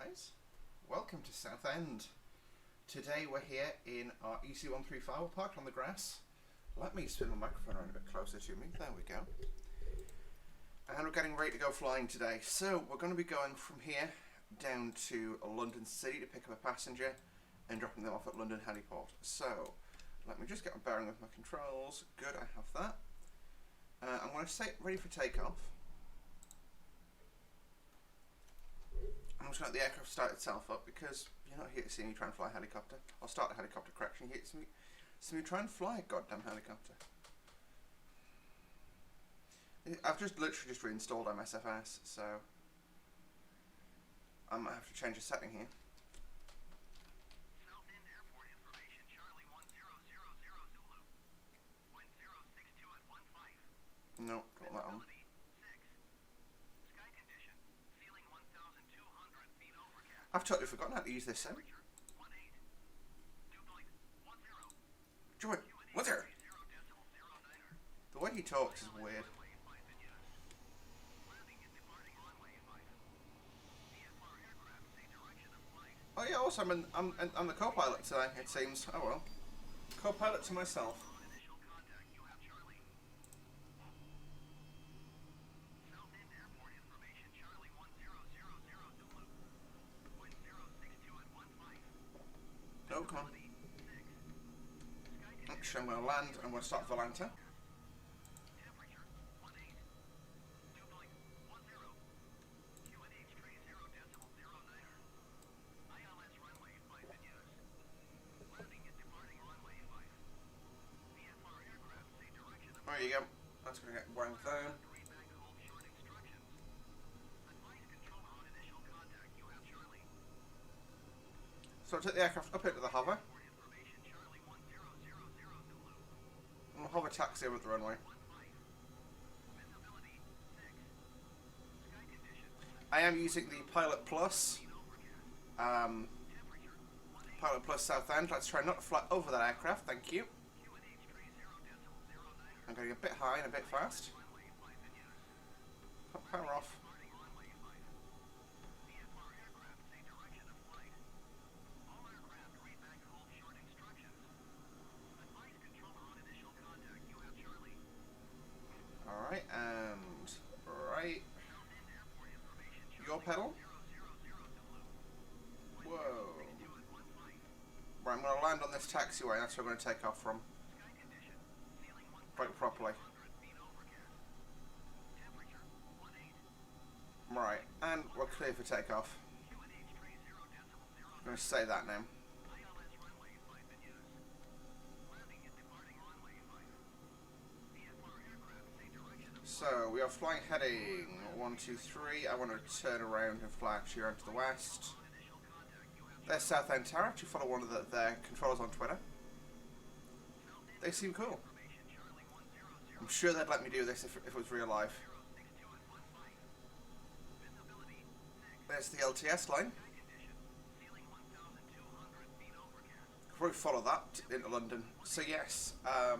guys, welcome to Southend. Today we're here in our EC135, we're parked on the grass. Let me spin my microphone around a bit closer to me, there we go. And we're getting ready to go flying today. So we're going to be going from here down to London City to pick up a passenger and dropping them off at London Heliport. So let me just get my bearing with my controls. Good, I have that. I'm going to say ready for takeoff. I'm just going to let the aircraft start itself up because you're not here to see me try and fly a helicopter. I'll start a helicopter, correction. You're here to see me try and fly a goddamn helicopter. I've literally just reinstalled MSFS, so I might have to change a setting here. Southend Airport information, Charlie 1000 Zulu. Wind 062 at 15. No, got that on. Sky condition, ceiling 1,200 feet overcast. I've totally forgotten how to use this sim. Temperature 18. Dew point 10. Joy, what's there? The way he talks is weird. Oh yeah, also I'm the co-pilot today, it seems. Oh well. Co-pilot to myself. No, come on. Actually, I'm going to land and we'll start Volanta. There you go. That's going to get wound down. So I'll take the aircraft up into the hover. And we'll hover taxi over the runway. I am using the Pilot Plus. Pilot Plus Southend. Let's try not to fly over that aircraft, thank you. I'm going a bit high and a bit fast. Pop power off. Alright, and right. Your pedal. Whoa. Right, I'm going to land on this taxiway, that's where I'm going to take off from. Quite properly. Right, and we're clear for takeoff. I'm going to say that now. So we are flying heading 1, 2, 3. I want to turn around and fly actually around to the west. There's Southend Tower. I actually follow one of their controllers on Twitter. They seem cool. I'm sure they'd let me do this if it was real life. There's the LTS line. I'll probably follow that into London. So yes, I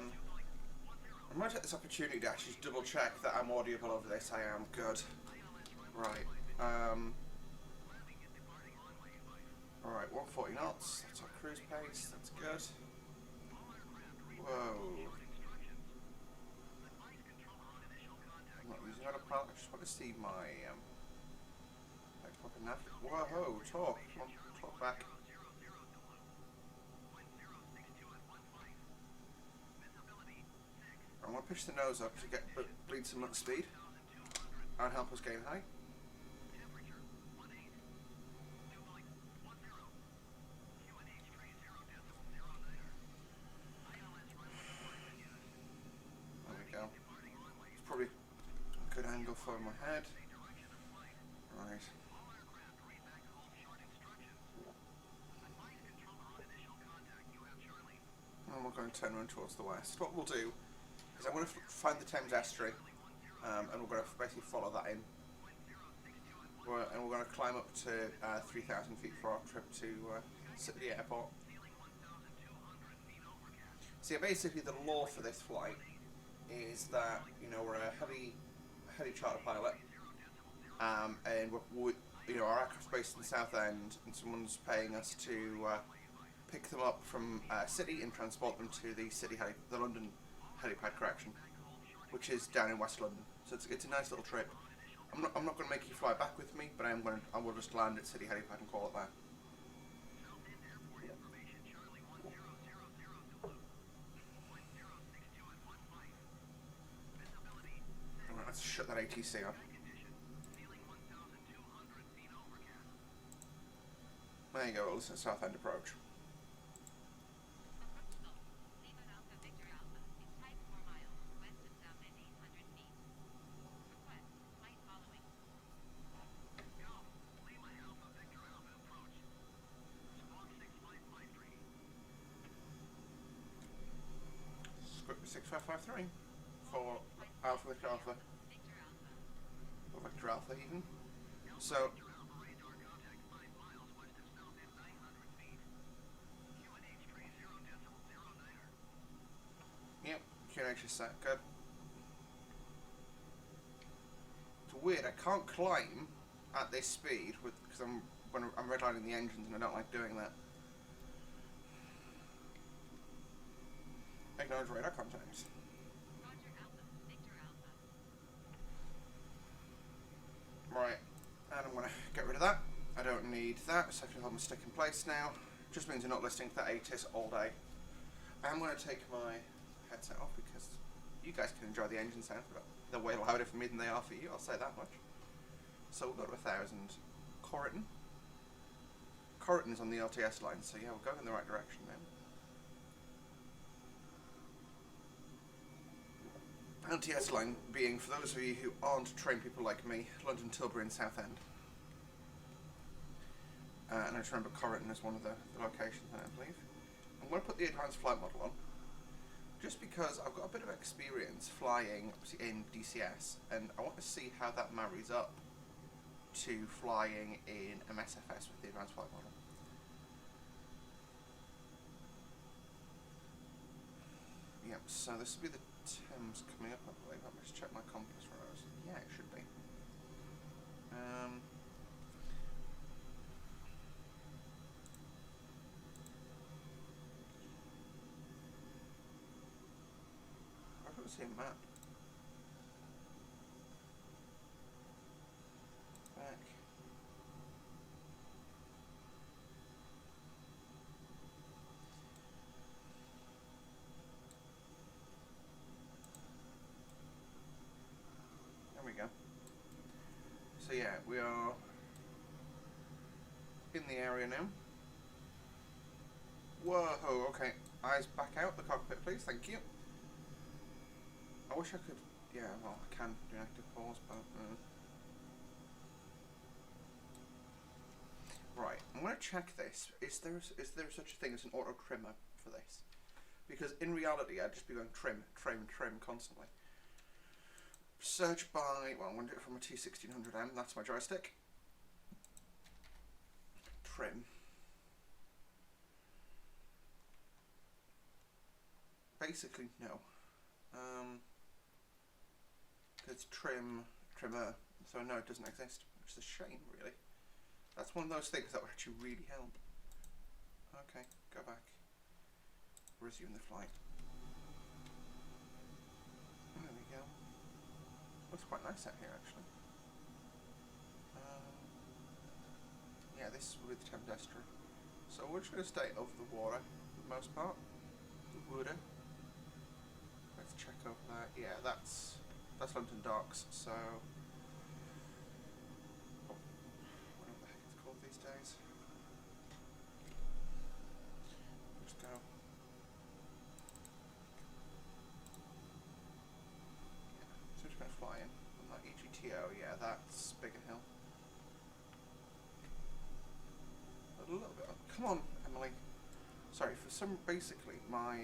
might take this opportunity to actually double check that I'm audible over this. I am good. Right. Alright, 140 knots. That's our cruise pace. That's good. Whoa. I'm not using autopilot. I just want to see my like proper nav. Whoa, talk. Come on, talk back. I'm going to push the nose up to bleed some speed and help us gain height. There we go. It's probably a good angle for my head. Right. And we're going to turn around towards the west. What we'll do is I'm going to find the Thames estuary, and we're going to basically follow that in. And we're going to climb up to 3,000 feet for our trip to City Airport. So yeah, basically the law for this flight is that, you know, we're a heavy charter pilot, and our aircraft's based in Southend, and someone's paying us to pick them up from City and transport them to the London helipad correction, which is down in West London. So it's a nice little trip. I'm not going to make you fly back with me, but I will just land at City helipad and call it that. Alright, let's shut that ATC on. There you go, we'll listen to Southend approach. Script 6553 for Alpha Victor Alpha. Or Victor Alpha even. So yep, QNH is set, good. It's weird, I can't climb at this speed because I'm redlining the engines and I don't like doing that. Acknowledge radar contact. Right, and I'm going to get rid of that. I don't need that. Second helmet stick in place now. Just means you're not listening to that ATIS all day. I'm going to take my headset off because you guys can enjoy the engine sound, but they're way louder for me than they are for you, I'll say that much. So we'll go to 1000. Corriton. Corriton's on the LTS line, so yeah, we're going in the right direction now. LTS line being, for those of you who aren't trained people like me, London, Tilbury and Southend. And I just remember Corriton as one of the locations there, I believe. I'm going to put the advanced flight model on, just because I've got a bit of experience flying in DCS, and I want to see how that marries up to flying in MSFS with the advanced flight model. Yep, so this will be the Thames coming up, I believe. Let me just check my compass rose. Yeah, it should be. I don't see a map. Back. There we go. So yeah, we are in the area now. Whoa, okay. Eyes back out the cockpit, please. Thank you. I wish I could. Yeah, well, I can do an active pause, but. Right, I'm going to check this. Is there such a thing as an auto trimmer for this? Because in reality, I'd just be going trim constantly. Search by, well, I'm going to do it from a T1600M, that's my joystick. Trim. Basically, no. It's trimmer, so no, it doesn't exist, which is a shame, really. That's one of those things that would actually really help. Okay, go back. Resume the flight. There we go. Looks quite nice out here, actually. Yeah, this is with the Thames Estuary. So we're just going to stay over the water for the most part. The water. Let's check over there. Yeah, that's London Docks. So whatever the heck it's called these days. Just go. So we're just going to fly in on that EGTO. Yeah, that's Biggin Hill. A little bit. Come on, Emily. Sorry, for some. Basically, my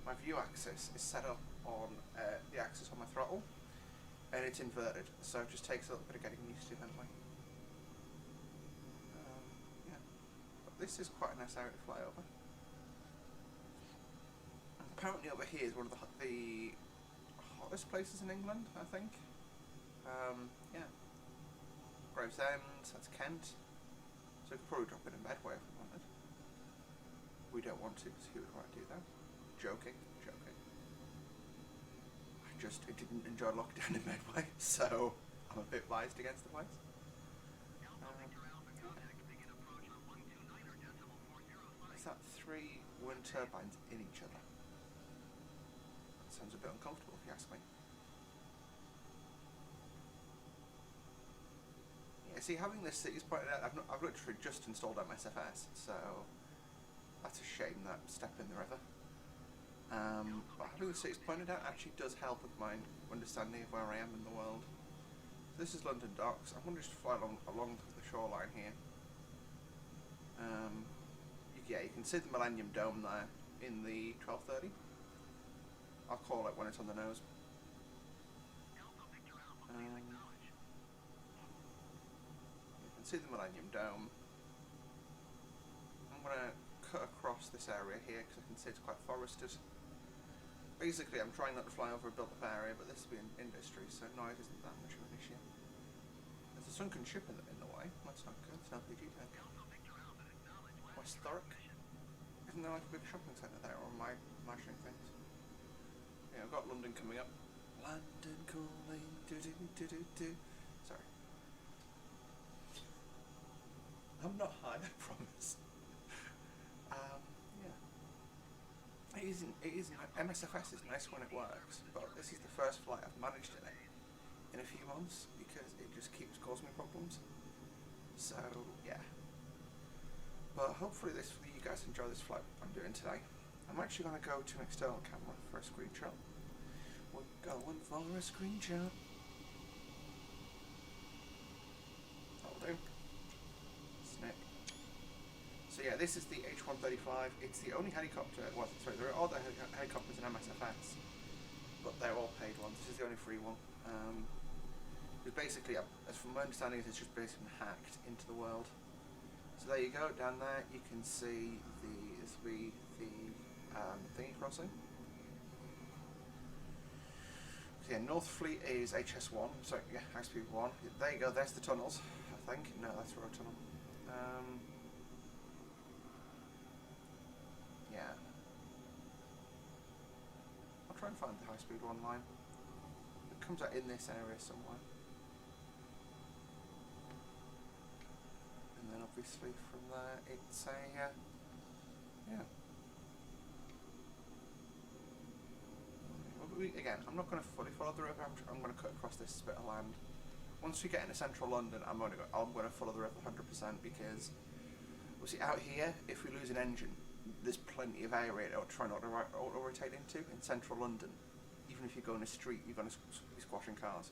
my view axis is set up on the axis on my throttle, and it's inverted, so it just takes a little bit of getting used to, Emily. Yeah, but this is quite a nice area to fly over. Apparently, over here is one of the hottest places in England, I think. Yeah. Gravesend, that's Kent. So we could probably drop in a Medway if we wanted. We don't want to, because who would want to do that? Joking. I didn't enjoy lockdown in Medway, so I'm a bit biased against the place. Is that 3 wind turbines in each other? That sounds a bit uncomfortable if you ask me. Yeah, see, having this city's pointed out, I've literally just installed MSFS, so that's a shame, that step in the river. But having the cities pointed out actually does help with my understanding of where I am in the world. This is London Docks. I'm going to just fly along the shoreline here. Yeah, you can see the Millennium Dome there in the 1230. I'll call it when it's on the nose. You can see the Millennium Dome. I'm going to cut across this area here because I can see it's quite forested. Basically, I'm trying not to fly over a built-up area, but this will be an industry, so noise isn't that much of an issue. There's a sunken ship in the way. That's not good. It's an LPG tank. West Thurrock. Isn't there like a big shopping centre there, or am I imagining things? Yeah, I've got London coming up. London calling, do. Sorry. I'm not high, I promise. Yeah. It is MSFS is nice when it works, but this is the first flight I've managed in a few months because it just keeps causing me problems. So yeah. But hopefully you guys enjoy this flight I'm doing today. I'm actually going to go to an external camera for a screenshot. We're going for a screenshot. That'll do. Snip. So yeah, this is the H135. It's the only helicopter. Well, sorry, there are other helicopters in MSFS, but they're all paid ones. This is the only free one. It's basically, as from my understanding, it's just basically hacked into the world. So there you go. Down there, you can see the thingy crossing. So yeah, North Fleet is HS1. Sorry, yeah, high speed 1. There you go. There's the tunnels. I think. No, that's road tunnel. Yeah. I'll try and find the high speed 1 line. It comes out in this area somewhere. And then obviously from there it's a yeah. Again, I'm not going to fully follow the river. I'm going to cut across this bit of land. Once we get into central London, I'm going to follow the river 100% because, see, out here, if we lose an engine, there's plenty of area to try not to auto-rotate into in central London. Even if you go in a street, you're going to be squashing cars.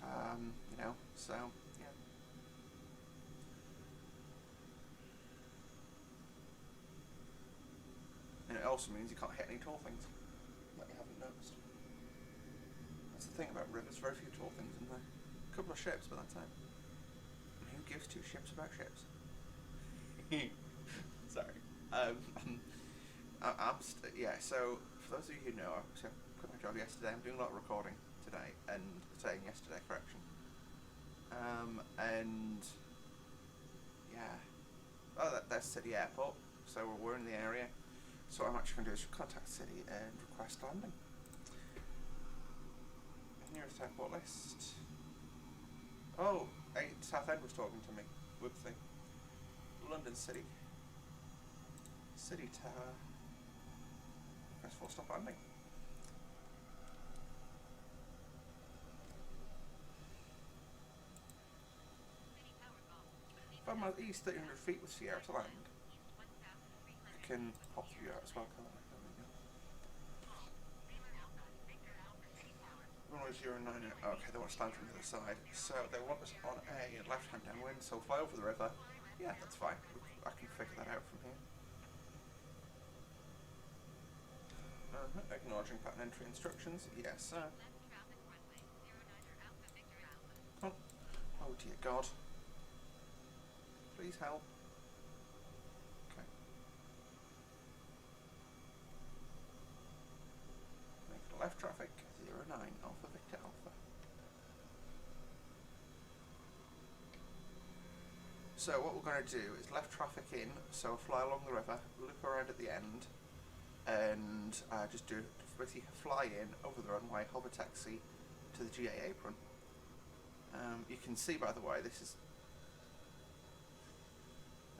You know, so yeah. And it also means you can't hit any tall things that you haven't noticed. That's the thing about rivers, very few tall things in there. A couple of ships, but that's it. And who gives two ships about ships? Sorry. Yeah, so for those of you who know, I quit my job yesterday. I'm doing a lot of recording today, and today and yesterday, correction. And yeah. Oh, that's City Airport, so we're in the area. So what I'm actually going to do is contact City and request landing. Nearest airport list. Oh, Southend was talking to me. Whoopsie. London City. City Tower. Press full stop landing. 5 miles east, 300 feet with Sierra to land. I can pop through that as well, can't I? There we go. 109. Okay, they want us to land from the other side. So they want us on a left-hand downwind, so fly over the river. Yeah, that's fine. I can figure that out from here. Acknowledging pattern entry instructions. Yes, sir. Oh dear God. Please help. Okay. Make left traffic 09 Alpha Victor Alpha. So what we're going to do is left traffic in, so fly along the river, loop around at the end, and just do basically fly in over the runway, hover taxi to the GA apron. You can see, by the way, this is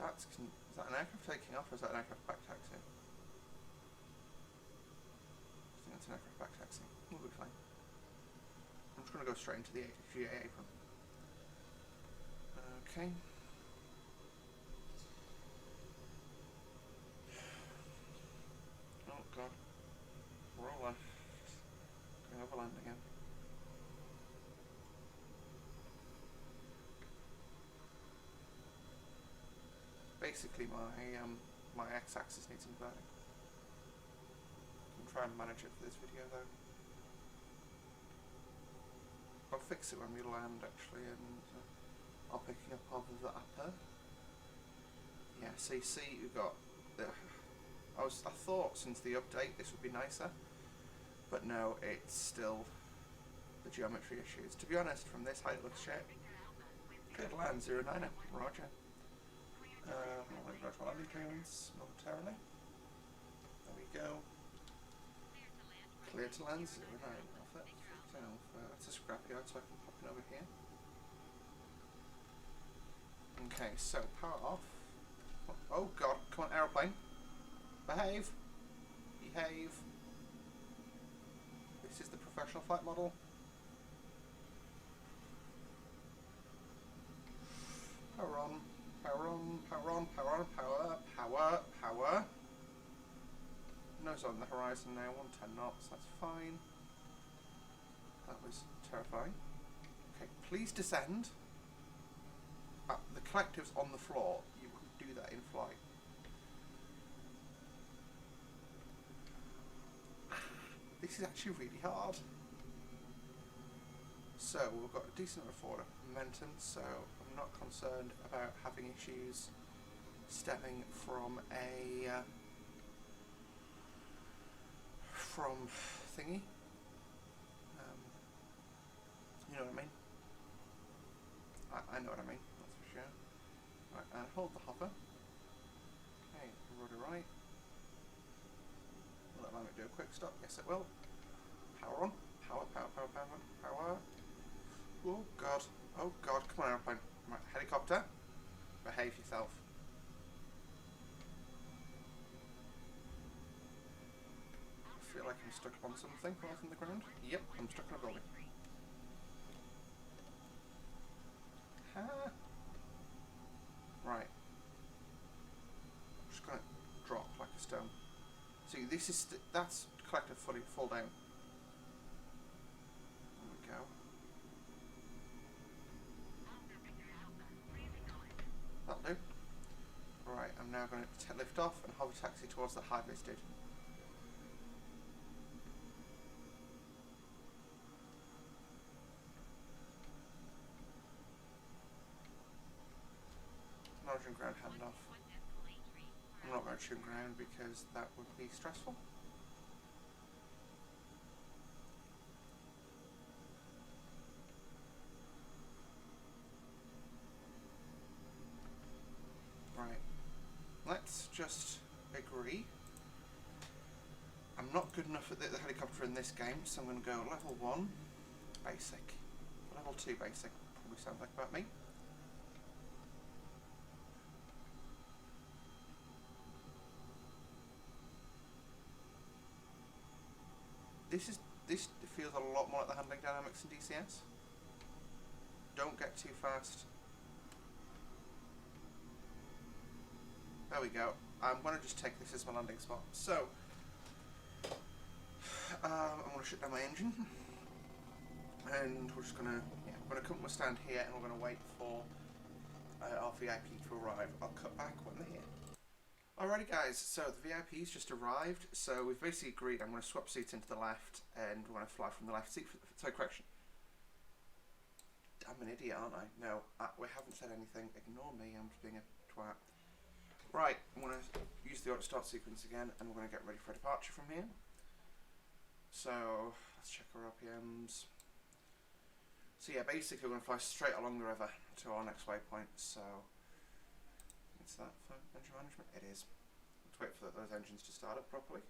is that an aircraft taking off, or is that an aircraft back taxi? I think that's an aircraft back taxi. We'll be fine. I'm just going to go straight into the GA apron. Okay. Oh god. We're all left. Going over land again. Basically my x-axis needs inverting. I'll try and manage it for this video though. I'll fix it when we land actually, and I'll pick it up over the upper. Yeah, so you see you've got the, I thought since the update this would be nicer, but no, it's still the geometry issues. To be honest, from this height it looks shit. Good land, 09er, roger. I'll approach my landing clearance momentarily. There we go. Clear to land, 09 Alpha. That's a scrapyard, so I can pop it over here. Okay, so power off. Oh god, come on, aeroplane. Behave. Behave. This is the professional flight model. Power on. Power on, power on, power on, power. Nose on the horizon now, 110 knots, that's fine. That was terrifying. Okay, please descend. The collective's on the floor. You wouldn't do that in flight. This is actually really hard. So we've got a decent amount of forward momentum, so I'm not concerned about having issues stemming from a from thingy. You know what I mean? I know what I mean, that's for sure. Right, and hold the hover. Okay, rudder right. Will it allow me to do a quick stop? Yes it will. Power on. Power. Oh god. Oh god, come on airplane. Right, helicopter. Behave yourself. I feel like I'm stuck on something rather than the ground. Yep, I'm stuck on a building. Right. I'm just going to drop like a stone. See, this is that's collective fully fall down. There we go. That'll do. Right, I'm now going to lift off and hover taxi towards the high-vis dude. Acknowledging ground handoff. I'm not going to tune ground because that would be stressful. Right, let's just agree. I'm not good enough at the helicopter in this game, so I'm going to go level 1, basic. Level 2, basic, probably sounds like about me. This feels a lot more like the handling dynamics in DCS. Don't get too fast. There we go. I'm going to just take this as my landing spot. So, I'm going to shut down my engine, and we're just going to come to a stand here, and we're going to wait for our VIP to arrive. I'll cut back when they're here. Alrighty guys, so the VIP's just arrived, so we've basically agreed I'm going to swap seats into the left, and we're going to fly from the left seat. So correction. I'm an idiot, aren't I? No, we haven't said anything. Ignore me, I'm just being a twat. Right, I'm going to use the auto start sequence again, and we're going to get ready for a departure from here. So, let's check our RPMs. So yeah, basically we're going to fly straight along the river to our next waypoint, so Is that for engine management? It is. Let's wait for those engines to start up properly.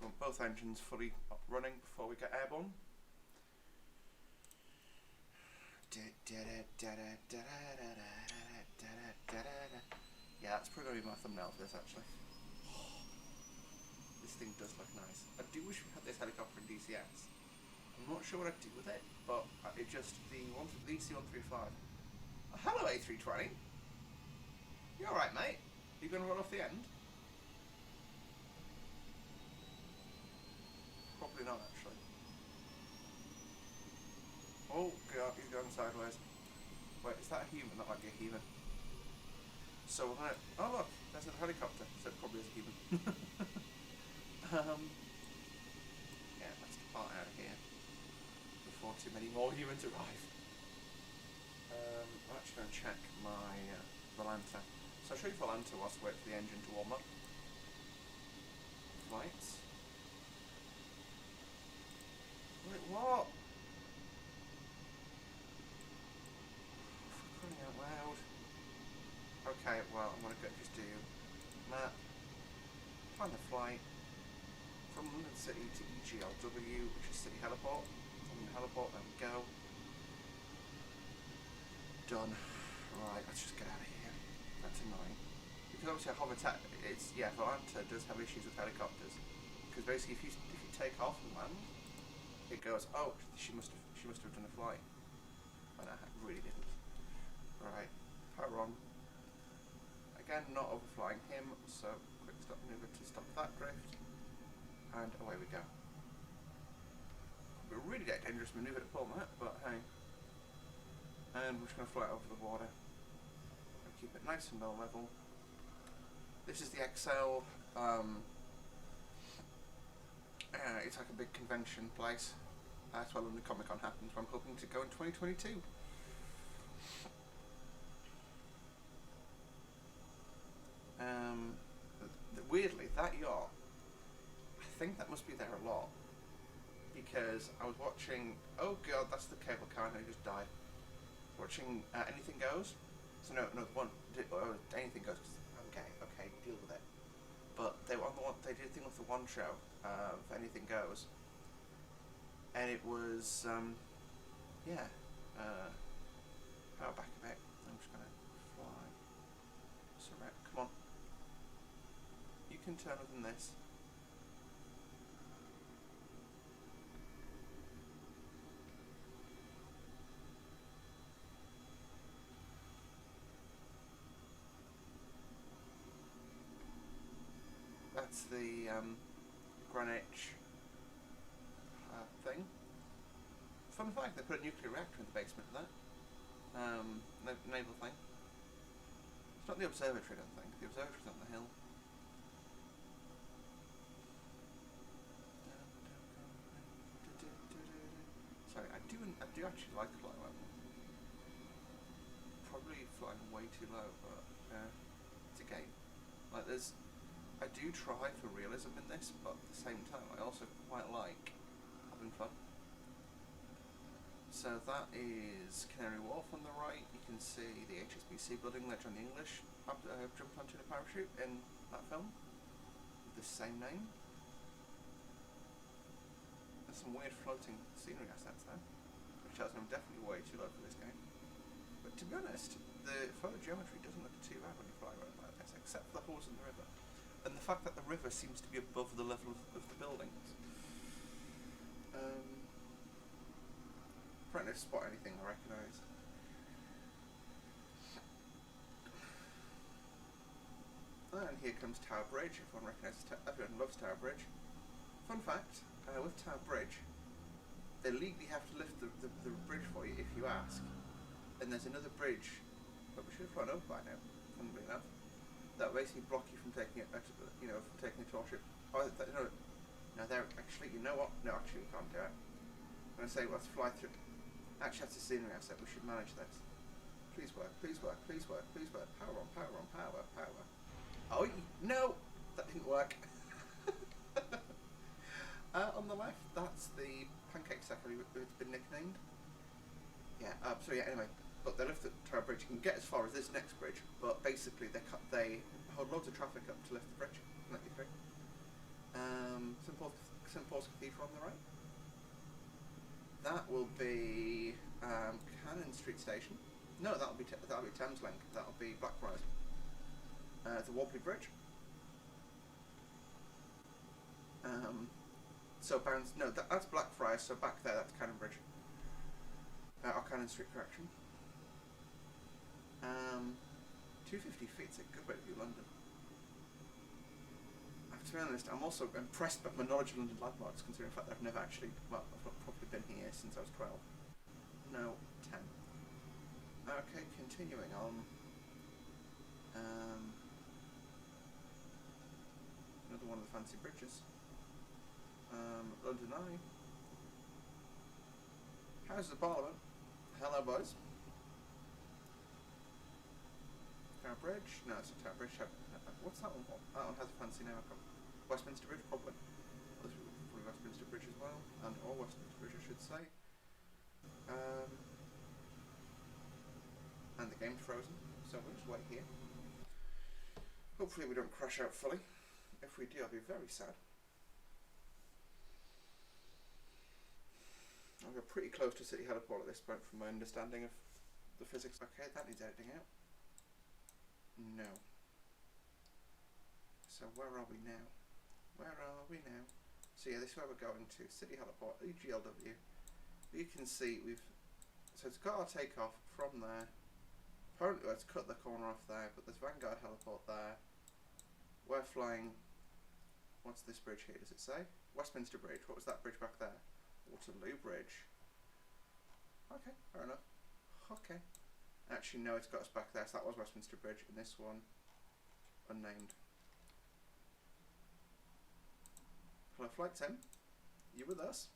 We want both engines fully running before we get airborne. Yeah, that's probably going to be my thumbnail for this actually. This thing does look nice. I do wish we had this helicopter in DCS. I'm not sure what I'd do with it, but it just, the EC135. Oh, hello A320. You alright, mate? Are you going to roll off the end? Probably not, actually. Oh god, he's going sideways. Wait, is that a human? That might be a human. So we're gonna... Oh look, there's a helicopter, so it probably is a human. Yeah, let's depart out of here before too many more humans arrive. I'm actually going to check my Volanta. So I'll show you Volanta whilst I wait for the engine to warm up. Lights. Wait, what? For crying out loud. Okay, well, I'm going to just do map, find the flight from London City to EGLW, which is City Heliport. From the heliport, there we go. Done. Right, let's just get out of here. That's annoying. Because obviously a hover it's, yeah, Volanta does have issues with helicopters. Because basically if you take off and land, it goes, oh, she must have done a flight. And I really didn't. Right, power on. Again, not overflying him, so quick stop maneuver to stop that drift. And away we go. We're really get dangerous maneuver to pull that, but hey. And we're just going to fly over the water. And keep it nice and low level. This is the XL. It's like a big convention place. That's where London Comic Con happens. I'm hoping to go in 2022. Weirdly, that yacht, I think that must be there a lot. Because I was watching, oh god, that's the cable car who just died. Watching Anything Goes. So no, Anything Goes, okay, deal with it. But they were on the one, they did a thing with the one show, Anything Goes. And it was, yeah, power back a bit. I'm just gonna fly. Come on. You can turn within this. That's the Greenwich thing. Fun fact, they put a nuclear reactor in the basement of that. Naval thing. It's not the observatory, I don't think. The observatory's on the hill. Sorry, I do actually like flying low. Probably flying way too low, but it's a game. Like I do try for realism in this, but at the same time I also quite like having fun. So that is Canary Wharf on the right. You can see the HSBC building that Johnny English jumped onto in a parachute in that film with the same name. There's some weird floating scenery assets there, which tells me I'm definitely way too low for this game. But to be honest, the photogeometry doesn't look too bad when you fly around like this, except for the holes in the river. And the fact that the river seems to be above the level of the buildings. Trying to spot anything I recognise. And here comes Tower Bridge. Everyone loves Tower Bridge. Fun fact, with Tower Bridge, they legally have to lift the bridge for you if you ask. And there's another bridge, but we should have flown over by now, funnily enough, that will basically block you from taking it, from taking it to our ship. Oh, no, there, actually, you know what? No, actually, we can't do it. I'm going to say, let's fly through. Actually, that's a scenery asset. We should manage this. Please work, please work, please work, please work. Power on, power on, power, power. Oh, no! That didn't work. On the left, that's the pancake sector it's been nicknamed. Yeah, so yeah, anyway. but they lift the entire bridge. You can get as far as this next bridge, but basically they hold loads of traffic up to lift the bridge and let you through. St Paul's Cathedral on the right. That will be Cannon Street Station. No, that'll be Thames Link. That'll be Blackfriars. The Wobbly Bridge. That's Blackfriars. So back there, that's Cannon Bridge. Or Cannon Street, correction. 250 feet's a good way to view London. To be honest, I'm also impressed by my knowledge of London landmarks, considering the fact that I've never actually, well, I've not probably been here since I was 12. No, 10. Okay, continuing on. Another one of the fancy bridges. London Eye. Houses of Parliament. Hello, boys. Tower Bridge. No, it's not Tower Bridge. What's that one? That one has a fancy name. I can't. Westminster Bridge, probably. This is probably Westminster Bridge as well, or Westminster Bridge, I should say. And the game's frozen, so we'll just wait here. Hopefully we don't crash out fully. If we do, I'll be very sad. I'll go pretty close to City Heliport at this point from my understanding of the physics. Okay, that needs editing out. No. So where are we now? Where are we now? So yeah, this is where we're going to. City Heliport, EGLW. You can see so it's got our takeoff from there. Apparently let's cut the corner off there, but there's Vanguard Heliport there. We're flying, what's this bridge here, does it say? Westminster Bridge. What was that bridge back there? Waterloo Bridge. Okay, fair enough. Okay. Actually no, it's got us back there, so that was Westminster Bridge, and this one, unnamed. Hello, Flight 10. You with us?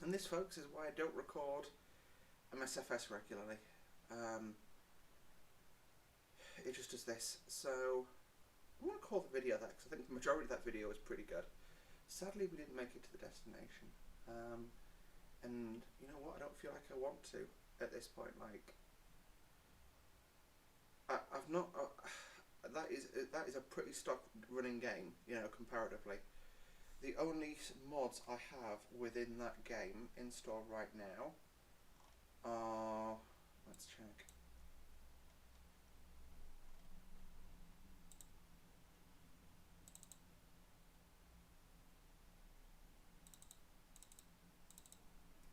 And this, folks, is why I don't record MSFS regularly. It just does this. So, I want to call the video that, because I think the majority of that video was pretty good. Sadly, we didn't make it to the destination. And, you know what, I don't feel like I want to at this point. Like, I've not... that is a pretty stock running game, you know, comparatively. The only mods I have within that game installed right now are, let's check.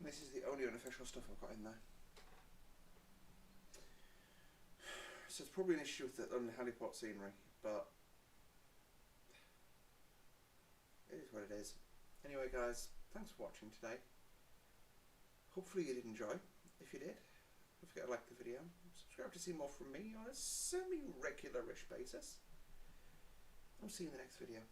This is the only unofficial stuff I've got in there. So it's probably an issue with the heliport scenery, but it is what it is. Anyway guys, thanks for watching today. Hopefully you did enjoy. If you did, don't forget to like the video. Subscribe to see more from me on a semi-regular-ish basis. I'll see you in the next video.